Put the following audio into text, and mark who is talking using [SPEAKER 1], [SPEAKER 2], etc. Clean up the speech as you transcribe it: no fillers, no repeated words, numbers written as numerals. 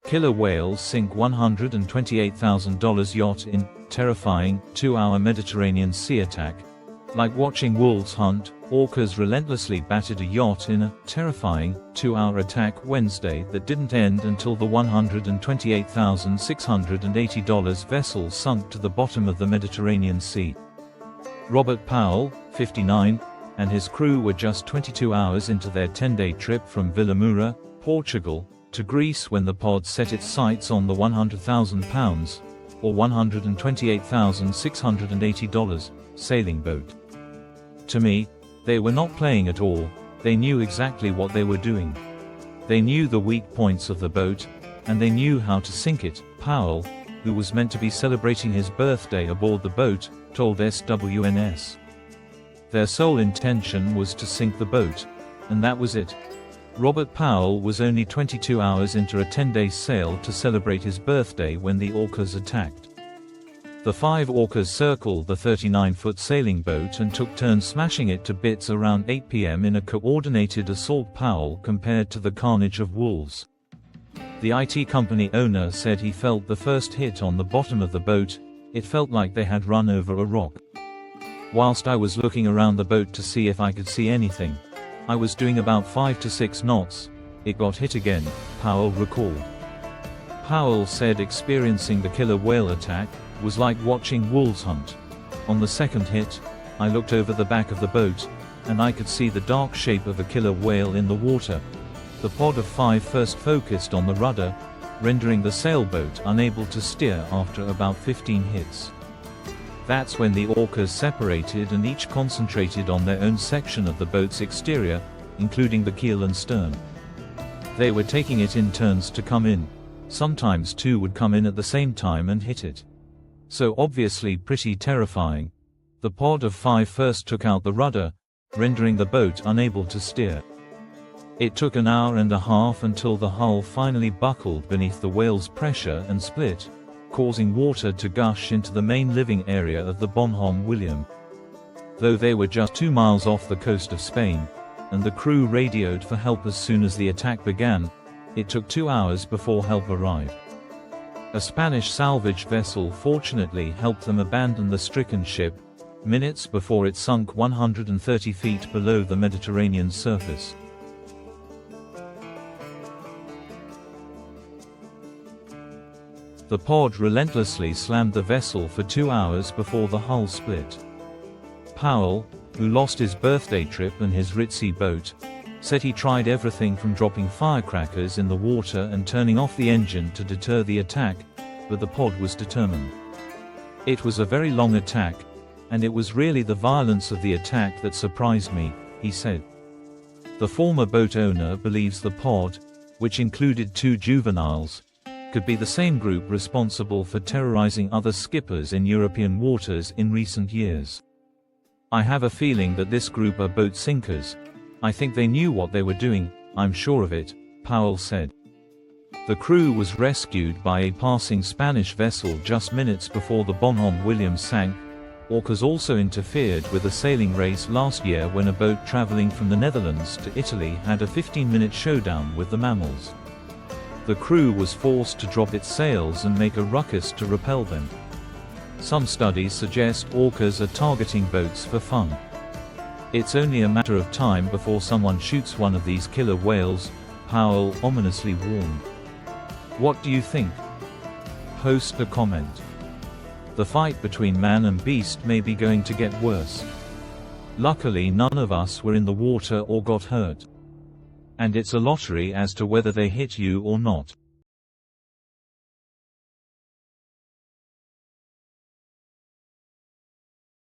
[SPEAKER 1] Killer whales sink $128,000 yacht in terrifying 2-hour Mediterranean sea attack. Like watching wolves hunt, orcas relentlessly battered a yacht in a terrifying 2-hour attack Wednesday that didn't end until the $128,680 vessel sunk to the bottom of the Mediterranean Sea. Robert Powell, 59, and his crew were just 22 hours into their 10-day trip from Vilamoura, Portugal, to Greece when the pod set its sights on the £100,000, or $128,680, sailing boat. To me, they were not playing at all, they knew exactly what they were doing. They knew the weak points of the boat, and they knew how to sink it, Powell, who was meant to be celebrating his birthday aboard the boat, told SWNS. Their sole intention was to sink the boat, and that was it. Robert Powell was only 22 hours into a 10-day sail to celebrate his birthday when the orcas attacked. The 5 orcas circled the 39-foot sailing boat and took turns smashing it to bits around 8 p.m. in a coordinated assault. Powell compared to the carnage of wolves. The IT company owner said he felt the first hit on the bottom of the boat, it felt like they had run over a rock. Whilst I was looking around the boat to see if I could see anything, I was doing about 5 to 6 knots, it got hit again, Powell recalled. Powell said experiencing the killer whale attack was like watching wolves hunt. On the second hit, I looked over the back of the boat, and I could see the dark shape of a killer whale in the water. The pod of 5 first focused on the rudder, rendering the sailboat unable to steer after about 15 hits. That's when the orcas separated and each concentrated on their own section of the boat's exterior, including the keel and stern. They were taking it in turns to come in. Sometimes 2 would come in at the same time and hit it. So obviously pretty terrifying. The pod of 5 first took out the rudder, rendering the boat unable to steer. It took an hour and a half until the hull finally buckled beneath the whale's pressure and split, causing water to gush into the main living area of the Bonhomme William. Though they were just 2 miles off the coast of Spain, and the crew radioed for help as soon as the attack began, it took 2 hours before help arrived. A Spanish salvage vessel fortunately helped them abandon the stricken ship, minutes before it sunk 130 feet below the Mediterranean surface. The pod relentlessly slammed the vessel for 2 hours before the hull split. Powell, who lost his birthday trip and his ritzy boat, said he tried everything from dropping firecrackers in the water and turning off the engine to deter the attack, but the pod was determined. It was a very long attack, and it was really the violence of the attack that surprised me, he said. The former boat owner believes the pod, which included 2 juveniles, could be the same group responsible for terrorizing other skippers in European waters in recent years. I have a feeling that this group are boat sinkers. I think they knew what they were doing, I'm sure of it, Powell said. The crew was rescued by a passing Spanish vessel just minutes before the Bonhomme William sank. Orcas also interfered with a sailing race last year when a boat traveling from the Netherlands to Italy had a 15-minute showdown with the mammals. The crew was forced to drop its sails and make a ruckus to repel them. Some studies suggest orcas are targeting boats for fun. It's only a matter of time before someone shoots one of these killer whales, Powell ominously warned. What do you think? Post a comment. The fight between man and beast may be going to get worse. Luckily none of us were in the water or got hurt. And it's a lottery as to whether they hit you or not.